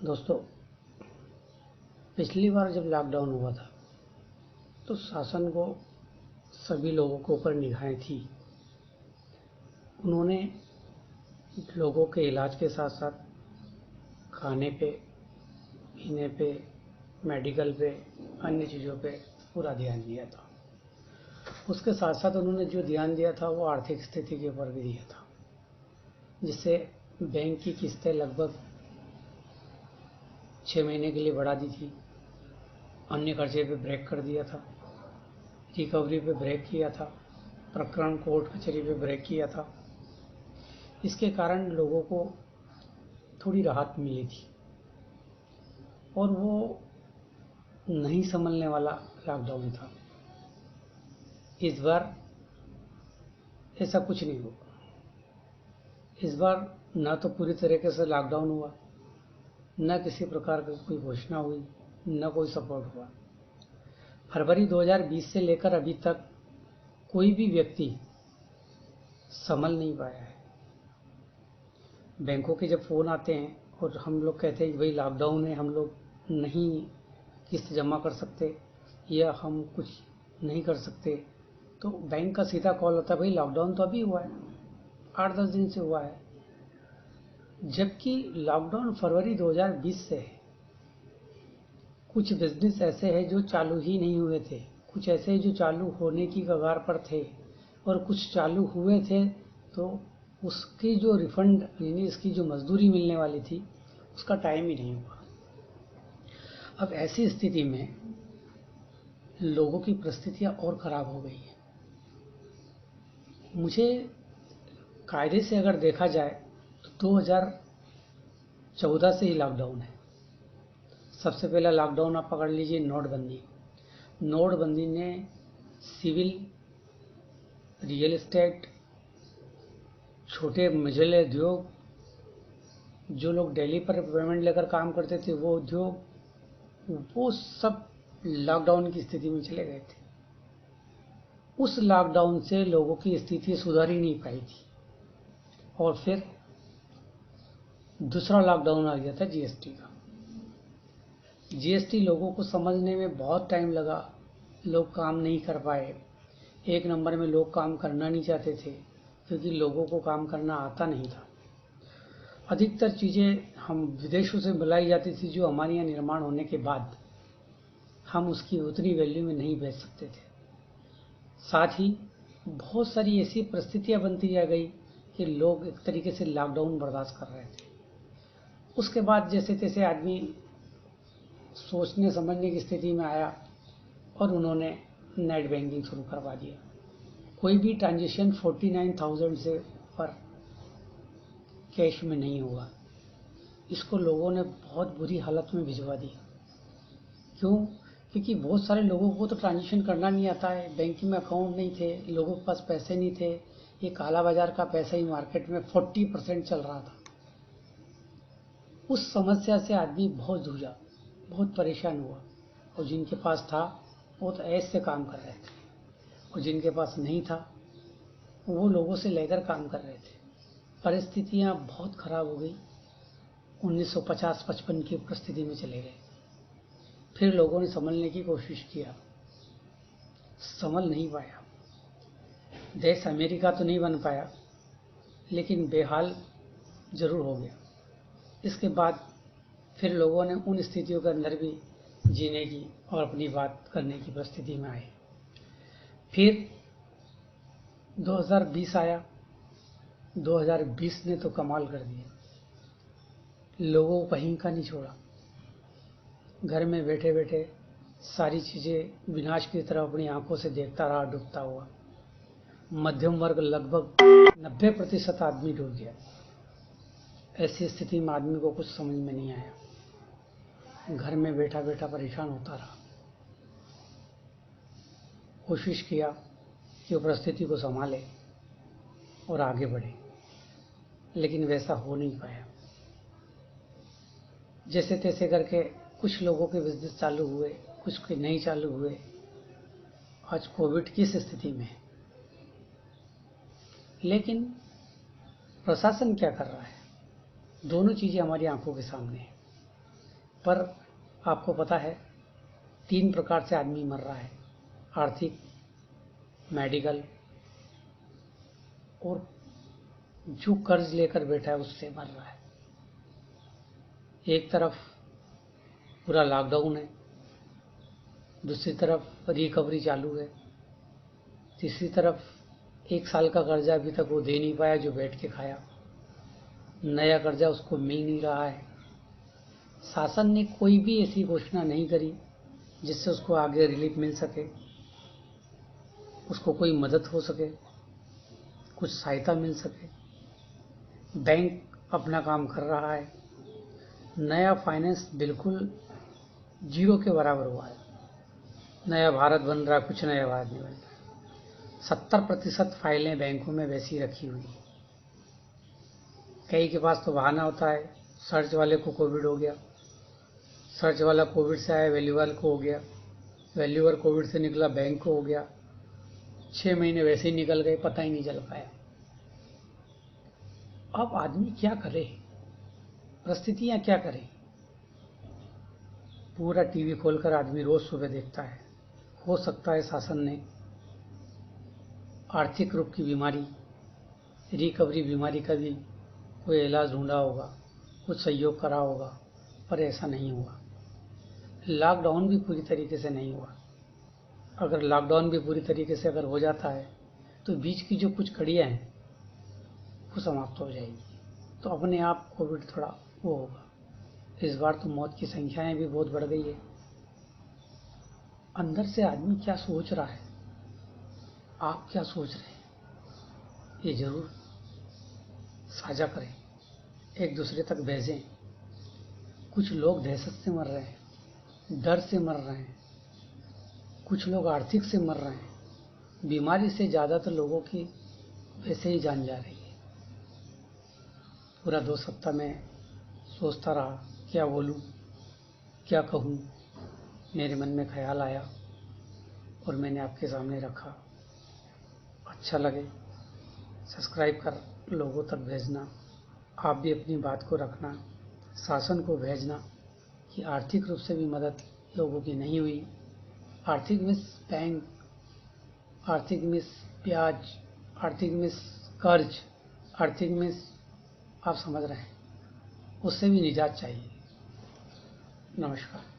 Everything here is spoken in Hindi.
दोस्तों, पिछली बार जब लॉकडाउन हुआ था तो शासन को सभी लोगों के ऊपर निगाहें थी। उन्होंने लोगों के इलाज के साथ साथ खाने पे, पीने पे, मेडिकल पे, अन्य चीज़ों पे पूरा ध्यान दिया था। उसके साथ साथ उन्होंने जो ध्यान दिया था वो आर्थिक स्थिति के ऊपर भी दिया था, जिससे बैंक की किस्तें लगभग 6 महीने के लिए बढ़ा दी थी। अन्य खर्चे पे ब्रेक कर दिया था, रिकवरी पे ब्रेक किया था, प्रकरण कोर्ट कचहरी पे ब्रेक किया था। इसके कारण लोगों को थोड़ी राहत मिली थी और वो नहीं संभलने वाला लॉकडाउन था। इस बार ऐसा कुछ नहीं हुआ। इस बार न तो पूरी तरीके से लॉकडाउन हुआ, न किसी प्रकार की कोई घोषणा हुई, न कोई सपोर्ट हुआ। फरवरी 2020 से लेकर अभी तक कोई भी व्यक्ति संभल नहीं पाया है। बैंकों के जब फ़ोन आते हैं और हम लोग कहते हैं कि भाई लॉकडाउन है, हम लोग नहीं किस्त जमा कर सकते या हम कुछ नहीं कर सकते, तो बैंक का सीधा कॉल होता है, भाई लॉकडाउन तो अभी हुआ है, 8-10 दिन से हुआ है। जबकि लॉकडाउन फरवरी 2020 से है। कुछ बिजनेस ऐसे हैं जो चालू ही नहीं हुए थे, कुछ ऐसे जो चालू होने की कगार पर थे और कुछ चालू हुए थे तो उसकी जो रिफंड यानी इसकी जो मजदूरी मिलने वाली थी उसका टाइम ही नहीं हुआ। अब ऐसी स्थिति में लोगों की परिस्थितियां और खराब हो गई हैं। मुझे कायदे से अगर देखा जाए तो 2014 से ही लॉकडाउन है। सबसे पहला लॉकडाउन आप पकड़ लीजिए नोटबंदी। नोटबंदी ने सिविल, रियल एस्टेट, छोटे मझले उद्योग, जो लोग डेली पर पेमेंट लेकर काम करते थे वो उद्योग, वो सब लॉकडाउन की स्थिति में चले गए थे। उस लॉकडाउन से लोगों की स्थिति सुधर ही नहीं पाई थी और फिर दूसरा लॉकडाउन आ गया था जीएसटी का। जीएसटी लोगों को समझने में बहुत टाइम लगा, लोग काम नहीं कर पाए। एक नंबर में लोग काम करना नहीं चाहते थे क्योंकि लोगों को काम करना आता नहीं था। अधिकतर चीज़ें हम विदेशों से बुलाई जाती थी जो हमारे यहाँ निर्माण होने के बाद हम उसकी उतनी वैल्यू में नहीं बेच सकते थे। साथ ही बहुत सारी ऐसी परिस्थितियां बनती जा गई कि लोग एक तरीके से लॉकडाउन बर्दाश्त कर रहे थे। उसके बाद जैसे तैसे आदमी सोचने समझने की स्थिति में आया और उन्होंने नेट बैंकिंग शुरू करवा दिया। कोई भी ट्रांजेक्शन 49,000 से ऊपर कैश में नहीं होगा। इसको लोगों ने बहुत बुरी हालत में भिजवा दिया। क्यों? क्योंकि बहुत सारे लोगों को तो ट्रांजेक्शन करना नहीं आता है, बैंक में अकाउंट नहीं थे, लोगों के पास पैसे नहीं थे। ये काला बाजार का पैसा ही मार्केट में 40% चल रहा था। उस समस्या से आदमी बहुत जूझा, बहुत परेशान हुआ और जिनके पास था वो तो ऐसे से काम कर रहे थे और जिनके पास नहीं था वो लोगों से लेकर काम कर रहे थे। परिस्थितियां बहुत खराब हो गई। 1950-55 की परिस्थिति में चले गए। फिर लोगों ने संभलने की कोशिश किया, संभल नहीं पाया। देश अमेरिका तो नहीं बन पाया लेकिन बेहाल जरूर हो गया। इसके बाद फिर लोगों ने उन स्थितियों के अंदर भी जीने की और अपनी बात करने की परिस्थिति में आए। फिर 2020 आया। 2020 ने तो कमाल कर दिया, लोगों को कहीं का नहीं छोड़ा। घर में बैठे बैठे सारी चीज़ें विनाश की तरफ अपनी आंखों से देखता रहा डूबता हुआ। मध्यम वर्ग लगभग 90% आदमी डूब गया। ऐसी स्थिति में आदमी को कुछ समझ में नहीं आया, घर में बैठा बैठा परेशान होता रहा। कोशिश किया कि वो परिस्थिति को संभाले और आगे बढ़े, लेकिन वैसा हो नहीं पाया। जैसे तैसे करके कुछ लोगों के बिजनेस चालू हुए, कुछ के नहीं चालू हुए। आज कोविड किस स्थिति में है, लेकिन प्रशासन क्या कर रहा है, दोनों चीज़ें हमारी आंखों के सामने हैं। पर आपको पता है 3 प्रकार से आदमी मर रहा है, आर्थिक, मेडिकल और जो कर्ज लेकर बैठा है उससे मर रहा है। एक तरफ पूरा लॉकडाउन है, दूसरी तरफ रिकवरी चालू है, तीसरी तरफ 1 साल का कर्जा अभी तक वो दे नहीं पाया जो बैठ के खाया, नया कर्जा उसको मिल नहीं रहा है। शासन ने कोई भी ऐसी घोषणा नहीं करी जिससे उसको आगे रिलीफ मिल सके, उसको कोई मदद हो सके, कुछ सहायता मिल सके। बैंक अपना काम कर रहा है, नया फाइनेंस बिल्कुल जीरो के बराबर हुआ है। नया भारत बन रहा है, कुछ नया भारत नहीं बन रहा। 70% फाइलें बैंकों में वैसी रखी हुई हैं। कई के पास तो बहाना होता है, सर्च वाले को कोविड हो गया, सर्च वाला कोविड से आया वैल्यूअल को हो गया, वैल्यूअल कोविड से निकला बैंक को हो गया, 6 महीने वैसे ही निकल गए, पता ही नहीं चल पाया। अब आदमी क्या करे, परिस्थितियां क्या करें। पूरा टीवी खोलकर आदमी रोज सुबह देखता है। हो सकता है शासन ने आर्थिक रूप की बीमारी, रिकवरी बीमारी का भी कोई इलाज ढूंढा होगा, कुछ सहयोग करा होगा, पर ऐसा नहीं हुआ। लॉकडाउन भी पूरी तरीके से नहीं हुआ। अगर लॉकडाउन भी पूरी तरीके से अगर हो जाता है तो बीच की जो कुछ कड़ियाँ हैं वो समाप्त हो जाएगी, तो अपने आप कोविड थोड़ा वो होगा। इस बार तो मौत की संख्याएं भी बहुत बढ़ गई है। अंदर से आदमी क्या सोच रहा है, आप क्या सोच रहे हैं, ये जरूर साझा करें, एक दूसरे तक भेजें। कुछ लोग दहशत से मर रहे हैं, डर से मर रहे हैं, कुछ लोग आर्थिक से मर रहे हैं। बीमारी से ज़्यादातर लोगों की वैसे ही जान जा रही है। पूरा 2 सप्ताह में सोचता रहा, क्या बोलूं, क्या कहूं। मेरे मन में ख्याल आया और मैंने आपके सामने रखा। अच्छा लगे सब्सक्राइब कर लोगों तक भेजना। आप भी अपनी बात को रखना, शासन को भेजना कि आर्थिक रूप से भी मदद लोगों की नहीं हुई। आर्थिक मिस बैंक, आर्थिक मिस ब्याज, आर्थिक मिस कर्ज, आर्थिक मिस, आप समझ रहे हैं, उससे भी निजात चाहिए। नमस्कार।